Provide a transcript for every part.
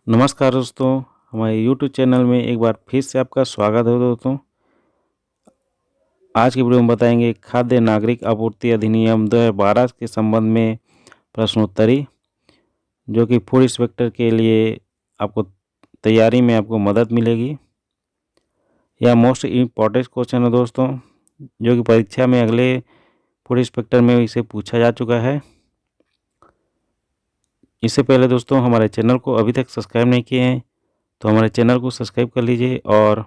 नमस्कार दोस्तों, हमारे यूट्यूब चैनल में एक बार फिर से आपका स्वागत है दोस्तों। आज की वीडियो में बताएंगे खाद्य नागरिक आपूर्ति अधिनियम 2012 के संबंध में प्रश्नोत्तरी, जो कि फूड इंस्पेक्टर के लिए आपको तैयारी में आपको मदद मिलेगी। यह मोस्ट इम्पॉर्टेंट क्वेश्चन है दोस्तों, जो कि परीक्षा में अगले फूड इंस्पेक्टर में इसे पूछा जा चुका है। इससे पहले दोस्तों हमारे चैनल को अभी तक सब्सक्राइब नहीं किए हैं तो हमारे चैनल को सब्सक्राइब कर लीजिए और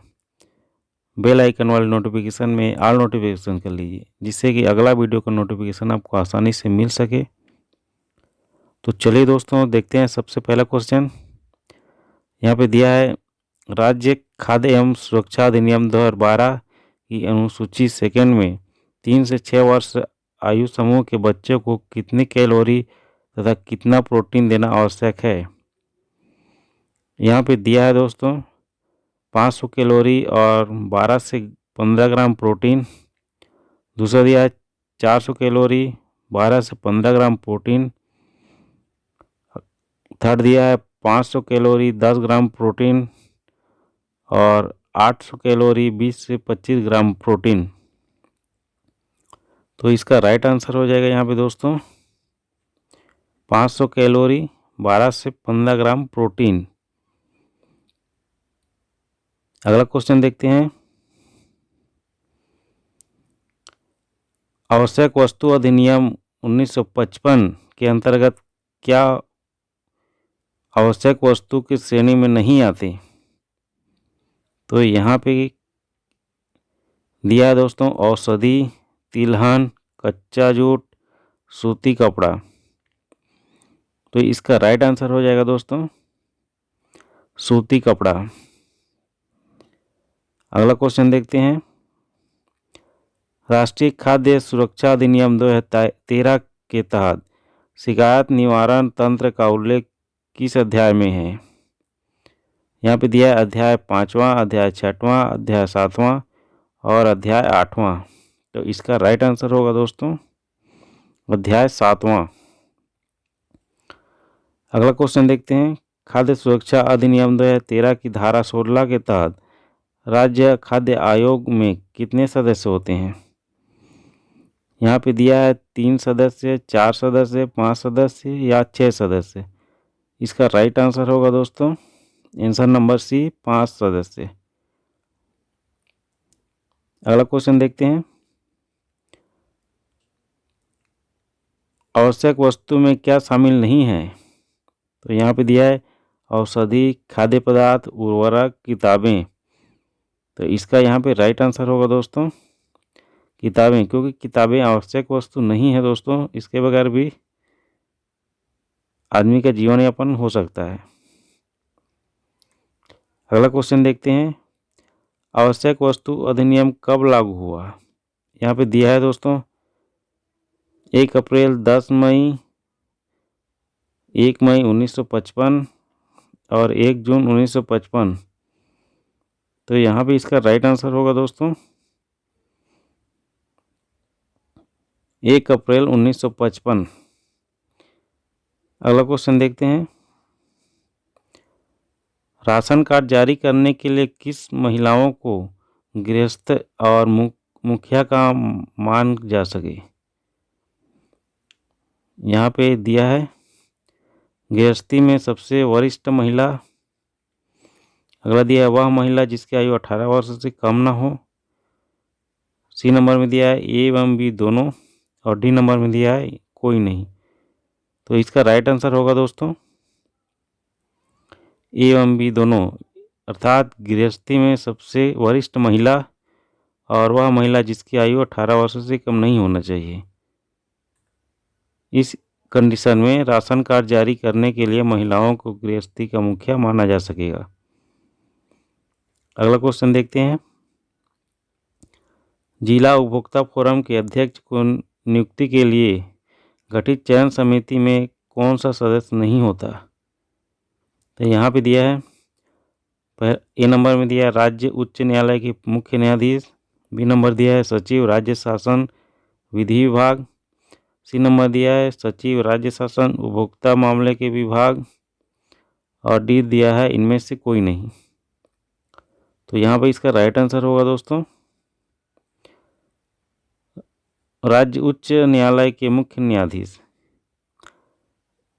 बेल आइकन वाले नोटिफिकेशन में ऑल नोटिफिकेशन कर लीजिए, जिससे कि अगला वीडियो का नोटिफिकेशन आपको आसानी से मिल सके। तो चलिए दोस्तों देखते हैं सबसे पहला क्वेश्चन। यहाँ पे दिया है, राज्य खाद्य एवं सुरक्षा अधिनियम 2012 की अनुसूची सेकंड में 3 से 6 वर्ष आयु समूह के बच्चों को कितनी कैलोरी तथा कितना प्रोटीन देना आवश्यक है। यहाँ पे दिया है दोस्तों 500 कैलोरी और 12 से 15 ग्राम प्रोटीन। दूसरा दिया है 400 कैलोरी 12 से 15 ग्राम प्रोटीन। थर्ड दिया है 500 कैलोरी 10 ग्राम प्रोटीन और 800 कैलोरी 20 से 25 ग्राम प्रोटीन। तो इसका राइट आंसर हो जाएगा यहाँ पे दोस्तों 500 कैलोरी 12 से 15 ग्राम प्रोटीन। अगला क्वेश्चन देखते हैं। आवश्यक वस्तु अधिनियम 1955 के अंतर्गत क्या आवश्यक वस्तु की श्रेणी में नहीं आते। तो यहाँ पे दिया है दोस्तों औषधि, तिलहन, कच्चा जूट, सूती कपड़ा। तो इसका राइट आंसर हो जाएगा दोस्तों सूती कपड़ा। अगला क्वेश्चन देखते हैं। राष्ट्रीय खाद्य सुरक्षा अधिनियम 2013 के तहत शिकायत निवारण तंत्र का उल्लेख किस अध्याय में है। यहाँ पे दिया है अध्याय 5वां, अध्याय 6वां, अध्याय 7वां और अध्याय 8वां। तो इसका राइट आंसर होगा दोस्तों अध्याय 7वां। अगला क्वेश्चन देखते हैं। खाद्य सुरक्षा अधिनियम 2013 की धारा 16 के तहत राज्य खाद्य आयोग में कितने सदस्य होते हैं। यहाँ पे दिया है 3 सदस्य, 4 सदस्य, 5 सदस्य या 6 सदस्य। इसका राइट आंसर होगा दोस्तों आंसर नंबर सी 5 सदस्य। अगला क्वेश्चन देखते हैं। आवश्यक वस्तु में क्या शामिल नहीं है। तो यहाँ पे दिया है औषधि, खाद्य पदार्थ, उर्वरक, किताबें। तो इसका यहाँ पे राइट आंसर होगा दोस्तों किताबें, क्योंकि किताबें आवश्यक वस्तु नहीं है दोस्तों, इसके बगैर भी आदमी का जीवन यापन हो सकता है। अगला क्वेश्चन देखते हैं। आवश्यक वस्तु अधिनियम कब लागू हुआ। यहाँ पे दिया है दोस्तों 1 अप्रैल, 10 मई, 1 मई 1955 और 1 जून 1955। तो यहाँ पे इसका राइट आंसर होगा दोस्तों 1 अप्रैल 1955। अगला क्वेश्चन देखते हैं। राशन कार्ड जारी करने के लिए किस महिलाओं को गृहस्थ और मुखिया का मान जा सके। यहाँ पे दिया है गृहस्थी में सबसे वरिष्ठ महिला। अगला दिया है वह महिला जिसकी आयु 18 वर्ष से कम ना हो। सी नंबर में दिया है ए एवं बी दोनों और डी नंबर में दिया है कोई नहीं। तो इसका राइट आंसर होगा दोस्तों ए एवं बी दोनों, अर्थात गृहस्थी में सबसे वरिष्ठ महिला और वह महिला जिसकी आयु 18 वर्ष से कम नहीं होना चाहिए। इस कंडीशन में राशन कार्ड जारी करने के लिए महिलाओं को गृहस्थी का मुखिया माना जा सकेगा। अगला क्वेश्चन देखते हैं। जिला उपभोक्ता फोरम के अध्यक्ष को नियुक्ति के लिए गठित चयन समिति में कौन सा सदस्य नहीं होता। तो यहाँ पे दिया है ए नंबर में दिया है राज्य उच्च न्यायालय के मुख्य न्यायाधीश। बी नंबर दिया है सचिव राज्य शासन विधि विभाग। सी नंबर दिया है सचिव राज्य शासन उपभोक्ता मामले के विभाग और डी दिया है इनमें से कोई नहीं। तो यहाँ पे इसका राइट आंसर होगा दोस्तों राज्य उच्च न्यायालय के मुख्य न्यायाधीश।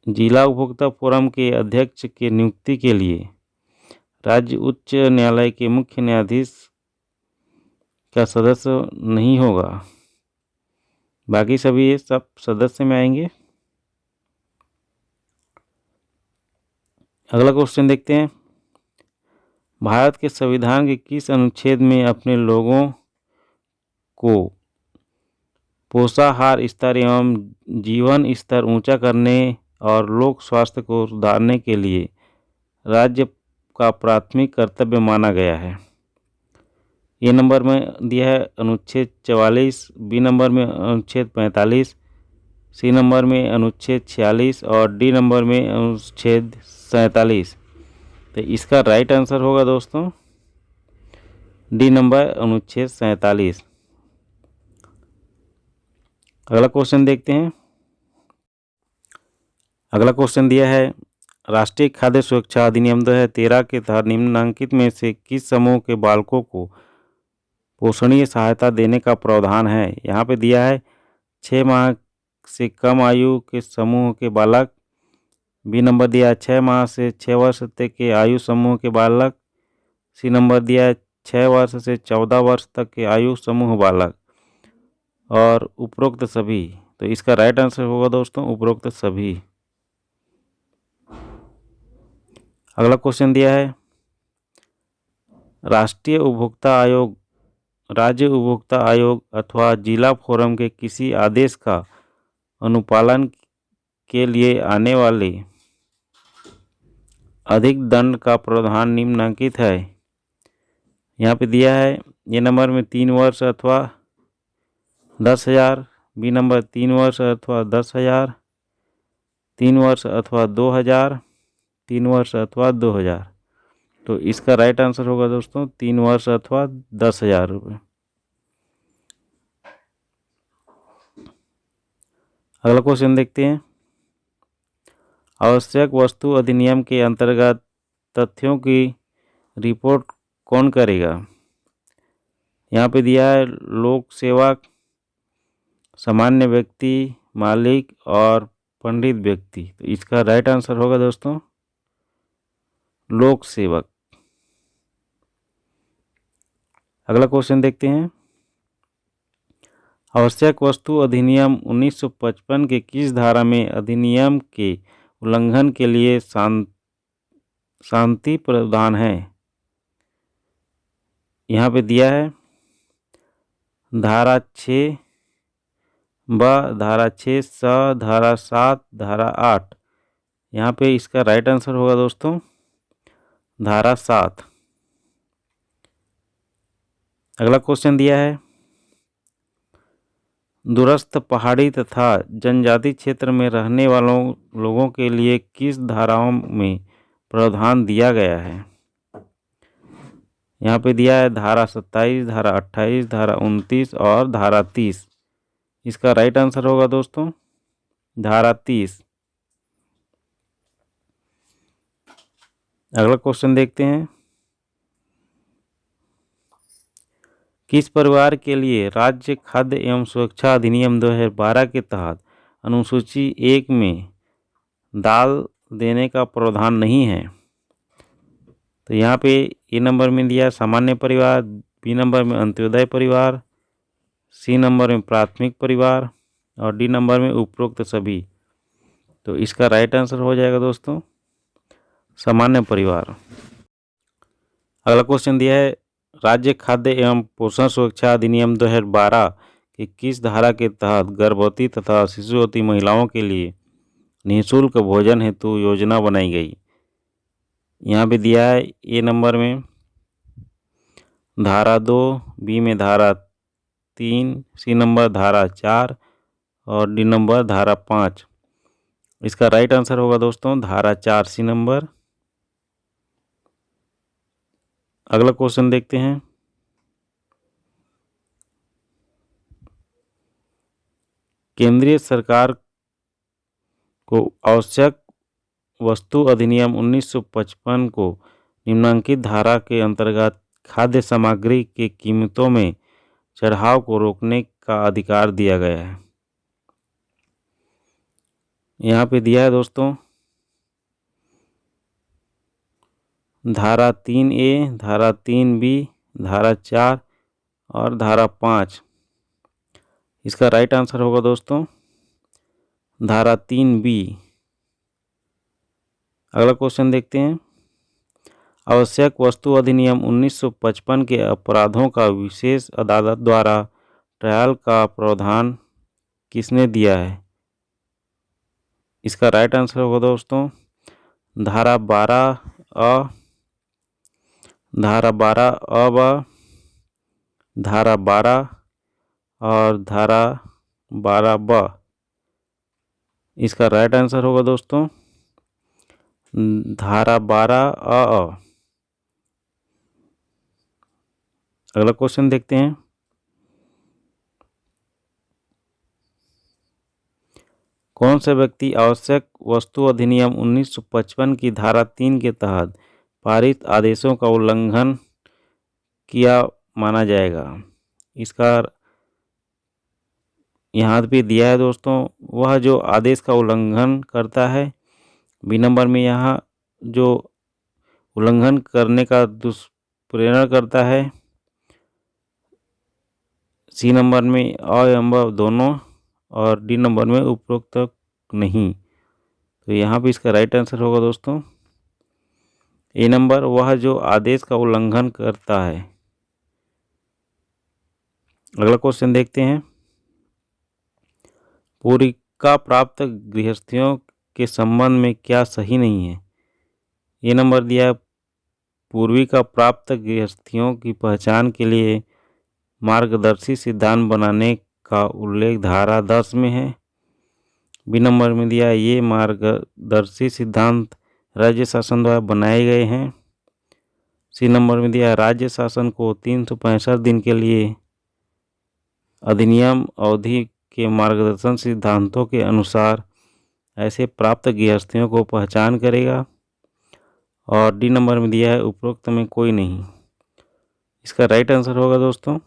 जिला उपभोक्ता फोरम के अध्यक्ष के नियुक्ति के लिए राज्य उच्च न्यायालय के मुख्य न्यायाधीश का सदस्य नहीं होगा, बाकी सभी ये सब सदस्य में आएंगे। अगला क्वेश्चन देखते हैं, भारत के संविधान के किस अनुच्छेद में अपने लोगों को पोषाहार स्तर एवं जीवन स्तर ऊंचा करने और लोक स्वास्थ्य को सुधारने के लिए राज्य का प्राथमिक कर्तव्य माना गया है? ए नंबर में दिया है अनुच्छेद 44, बी नंबर में अनुच्छेद 45, सी नंबर में अनुच्छेद 46 और डी नंबर में अनुच्छेद 47। तो इसका राइट आंसर होगा दोस्तों डी नंबर अनुच्छेद 47। अगला क्वेश्चन देखते हैं। अगला क्वेश्चन दिया है राष्ट्रीय खाद्य सुरक्षा अधिनियम 2013 के तहत निम्नलिखित में से किस समूह के बालकों को पोषणीय सहायता देने का प्रावधान है? यहाँ पे दिया है 6 माह से कम आयु के समूह के बालक, बी नंबर दिया है 6 माह से 6 वर्ष तक के आयु समूह के बालक, सी नंबर दिया है 6 वर्ष से 14 वर्ष तक के आयु समूह बालक और उपरोक्त सभी। तो इसका राइट आंसर होगा दोस्तों उपरोक्त सभी। अगला क्वेश्चन दिया है राष्ट्रीय उपभोक्ता आयोग, राज्य उपभोक्ता आयोग अथवा जिला फोरम के किसी आदेश का अनुपालन के लिए आने वाले अधिक दंड का प्रावधान निम्नलिखित है। यहाँ पे दिया है ये नंबर में 3 वर्ष अथवा 10,000, बी नंबर 3 वर्ष अथवा 10,000, 3 वर्ष अथवा 2,000, 3 वर्ष अथवा 2,000। तो इसका राइट आंसर होगा दोस्तों 3 वर्ष अथवा 10,000 रुपये। अगला क्वेश्चन देखते हैं आवश्यक वस्तु अधिनियम के अंतर्गत तथ्यों की रिपोर्ट कौन करेगा? यहाँ पे दिया है लोक सेवक, सामान्य व्यक्ति, मालिक और पंडित व्यक्ति। तो इसका राइट आंसर होगा दोस्तों लोक सेवक। अगला क्वेश्चन देखते हैं आवश्यक वस्तु अधिनियम 1955 के किस धारा में अधिनियम के उल्लंघन के लिए शांति प्रावधान है? यहाँ पे दिया है धारा 6 ब, धारा 6 स, धारा 7, धारा 8। यहाँ पे इसका राइट आंसर होगा दोस्तों धारा 7। अगला क्वेश्चन दिया है दूरस्थ पहाड़ी तथा जनजाति क्षेत्र में रहने वालों लोगों के लिए किस धाराओं में प्रावधान दिया गया है? यहाँ पे दिया है धारा 27, धारा 28, धारा 29 और धारा 30। इसका राइट आंसर होगा दोस्तों धारा 30। अगला क्वेश्चन देखते हैं किस परिवार के लिए राज्य खाद्य एवं सुरक्षा अधिनियम 2012 के तहत अनुसूची 1 में दाल देने का प्रावधान नहीं है? तो यहाँ पे ए नंबर में दिया सामान्य परिवार, बी नंबर में अंत्योदय परिवार, सी नंबर में प्राथमिक परिवार और डी नंबर में उपरोक्त सभी। तो इसका राइट आंसर हो जाएगा दोस्तों सामान्य परिवार। अगला क्वेश्चन दिया है राज्य खाद्य एवं पोषण सुरक्षा अधिनियम 2012 के किस धारा के तहत गर्भवती तथा शिशुवती महिलाओं के लिए निःशुल्क भोजन हेतु योजना बनाई गई? यहाँ पे दिया है ए नंबर में धारा 2, बी में धारा 3, सी नंबर धारा 4 और डी नंबर धारा 5। इसका राइट आंसर होगा दोस्तों धारा 4 सी नंबर। अगला क्वेश्चन देखते हैं केंद्रीय सरकार को आवश्यक वस्तु अधिनियम 1955 को निम्नलिखित धारा के अंतर्गत खाद्य सामग्री की कीमतों में चढ़ाव को रोकने का अधिकार दिया गया है। यहाँ पे दिया है दोस्तों धारा 3A, धारा 3B, धारा 4 और धारा 5। इसका राइट आंसर होगा दोस्तों धारा 3B। अगला क्वेश्चन देखते हैं। आवश्यक वस्तु अधिनियम 1955 के अपराधों का विशेष अदालत द्वारा ट्रायल का प्रावधान किसने दिया है? इसका राइट आंसर होगा दोस्तों धारा 12A, धारा 12A, धारा 12 और धारा 12B। इसका राइट आंसर होगा दोस्तों धारा 12A। अगला क्वेश्चन देखते हैं। कौन सा व्यक्ति आवश्यक वस्तु अधिनियम 1955 की धारा 3 के तहत पारित आदेशों का उल्लंघन किया माना जाएगा? इसका यहाँ पे दिया है दोस्तों वह जो आदेश का उल्लंघन करता है। बी नंबर में यहाँ जो उल्लंघन करने का दुष्प्रेरण करता है। सी नंबर में अ दोनों और डी नंबर में उपरोक्त नहीं। तो यहाँ पे इसका राइट आंसर होगा दोस्तों ए नंबर, वह जो आदेश का उल्लंघन करता है। अगला क्वेश्चन देखते हैं। पूर्विका प्राप्त गृहस्थियों के संबंध में क्या सही नहीं है? ये नंबर दिया है पूर्विका प्राप्त गृहस्थियों की पहचान के लिए मार्गदर्शी सिद्धांत बनाने का उल्लेख धारा 10 में है। बी नंबर में दिया ये मार्गदर्शी सिद्धांत राज्य शासन द्वारा बनाए गए हैं। सी नंबर में दिया राज्य शासन को 365 दिन के लिए अधिनियम अवधि के मार्गदर्शन सिद्धांतों के अनुसार ऐसे प्राप्त गृहस्थियों को पहचान करेगा। और डी नंबर में दिया है उपरोक्त में कोई नहीं। इसका राइट आंसर होगा दोस्तों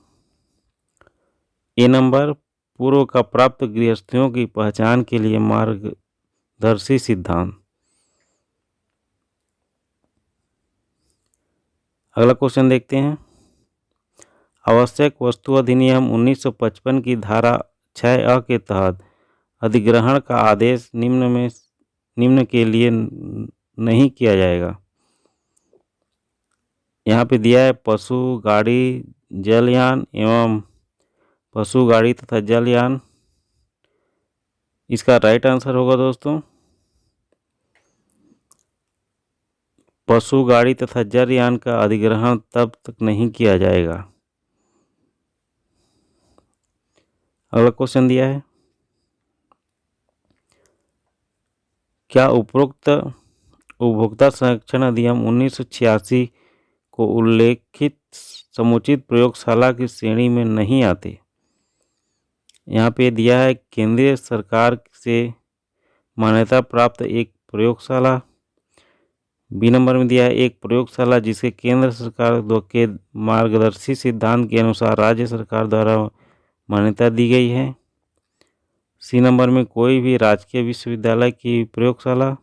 ए नंबर, पूर्व का प्राप्त गृहस्थियों की पहचान के लिए मार्गदर्शी सिद्धांत। अगला क्वेश्चन देखते हैं। आवश्यक वस्तु अधिनियम 1955 की धारा 6A के तहत अधिग्रहण का आदेश निम्न के लिए नहीं किया जाएगा। यहाँ पे दिया है पशु गाड़ी, जलयान एवं पशु गाड़ी तथा जलयान। इसका राइट आंसर होगा दोस्तों पशु गाड़ी तथा जलयान का अधिग्रहण तब तक नहीं किया जाएगा। अगला क्वेश्चन दिया है। क्या उपरोक्त उपभोक्ता संरक्षण अधिनियम 1986 को उल्लेखित समुचित प्रयोगशाला की श्रेणी में नहीं आते? यहाँ पे दिया है केंद्रीय सरकार से मान्यता प्राप्त एक प्रयोगशाला। बी नंबर में दिया है एक प्रयोगशाला जिसे केंद्र सरकार के मार्गदर्शी सिद्धांत के अनुसार राज्य सरकार द्वारा मान्यता दी गई है। सी नंबर में कोई भी राजकीय विश्वविद्यालय की प्रयोगशाला।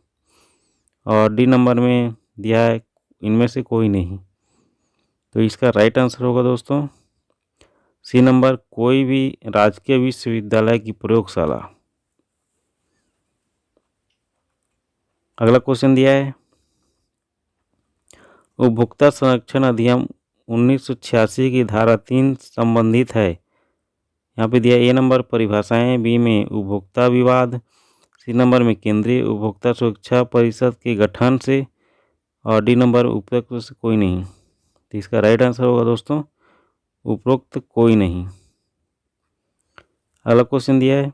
और डी नंबर में दिया है इनमें से कोई नहीं। तो इसका राइट आंसर होगा दोस्तों सी नंबर, कोई भी राजकीय विश्वविद्यालय की प्रयोगशाला। अगला क्वेश्चन दिया है। उपभोक्ता संरक्षण अधिनियम 1986 की धारा 3 संबंधित है। यहाँ पे दिया ए नंबर परिभाषाएं, बी में उपभोक्ता विवाद, सी नंबर में केंद्रीय उपभोक्ता सुरक्षा परिषद के गठन से और डी नंबर उपरोक्त से कोई नहीं। तो इसका राइट आंसर होगा दोस्तों उपरोक्त कोई नहीं। अगला क्वेश्चन दिया है।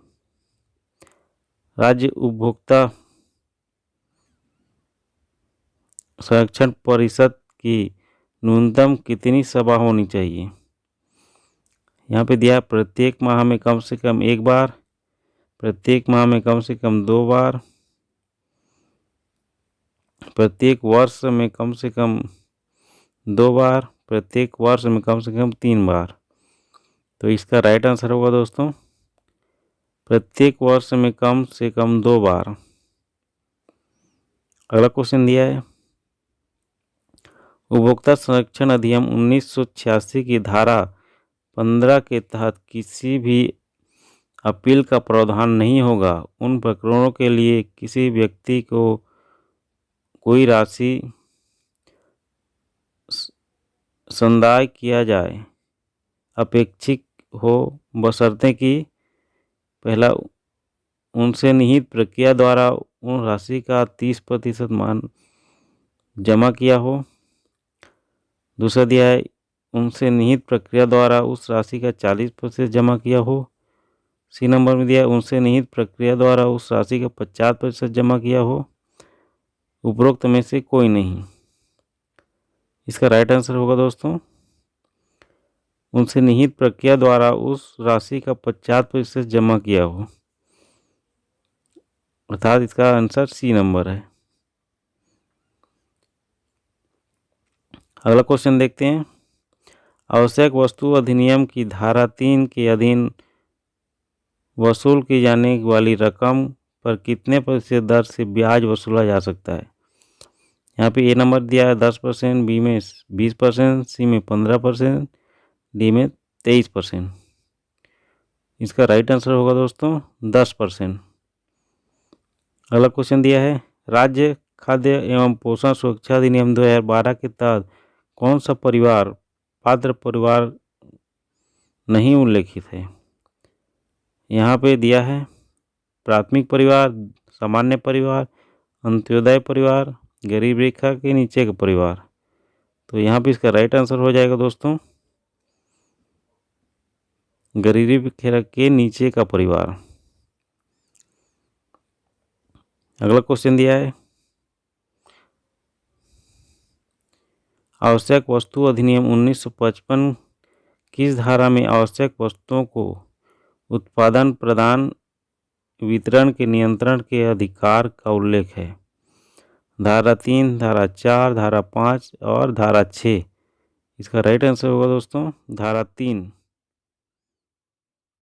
राज्य उपभोक्ता संरक्षण परिषद की न्यूनतम कितनी सभा होनी चाहिए? यहाँ पे दिया प्रत्येक माह में कम से कम एक बार, प्रत्येक माह में कम से कम 2 बार, प्रत्येक वर्ष में कम से कम 2 बार, प्रत्येक वर्ष में कम से कम 3 बार। तो इसका राइट आंसर होगा दोस्तों प्रत्येक वर्ष में कम से कम 2 बार। अगला क्वेश्चन दिया है, उपभोक्ता संरक्षण अधिनियम 1986 की धारा 15 के तहत किसी भी अपील का प्रावधान नहीं होगा। उन प्रकरणों के लिए किसी व्यक्ति को कोई राशि संदाय किया जाए अपेक्षित हो, बशर्ते कि पहला उनसे निहित प्रक्रिया द्वारा उन राशि का 30% मान जमा किया हो। दूसरा दिया है, उनसे निहित प्रक्रिया द्वारा उस राशि का 40% जमा किया हो। सी नंबर में दिया है, उनसे निहित प्रक्रिया द्वारा उस राशि का 50% जमा किया हो। उपरोक्त में से कोई नहीं। इसका राइट आंसर होगा दोस्तों उनसे निहित प्रक्रिया द्वारा उस राशि का 50% जमा किया हो, अर्थात इसका आंसर सी नंबर है। अगला क्वेश्चन देखते हैं, आवश्यक वस्तु अधिनियम की धारा 3 के अधीन वसूल की जाने वाली रकम पर कितने प्रतिशत दर से ब्याज वसूला जा सकता है। यहाँ पे ए नंबर दिया है 10%, बी में 20%, सी में 15%, डी में 23%। इसका राइट आंसर होगा दोस्तों 10%। अगला क्वेश्चन दिया है, राज्य खाद्य एवं पोषण सुरक्षा अधिनियम 2012 के तहत कौन सा परिवार पात्र परिवार नहीं उल्लेखित है। यहाँ पे दिया है प्राथमिक परिवार, सामान्य परिवार, अंत्योदय परिवार, गरीब रेखा के नीचे का परिवार। तो यहाँ पे इसका राइट आंसर हो जाएगा दोस्तों गरीब रेखा के नीचे का परिवार। अगला क्वेश्चन दिया है, आवश्यक वस्तु अधिनियम 1955 किस धारा में आवश्यक वस्तुओं को उत्पादन, प्रदान, वितरण के नियंत्रण के अधिकार का उल्लेख है। धारा 3, धारा 4, धारा 5 और धारा 6। इसका राइट आंसर होगा दोस्तों धारा 3।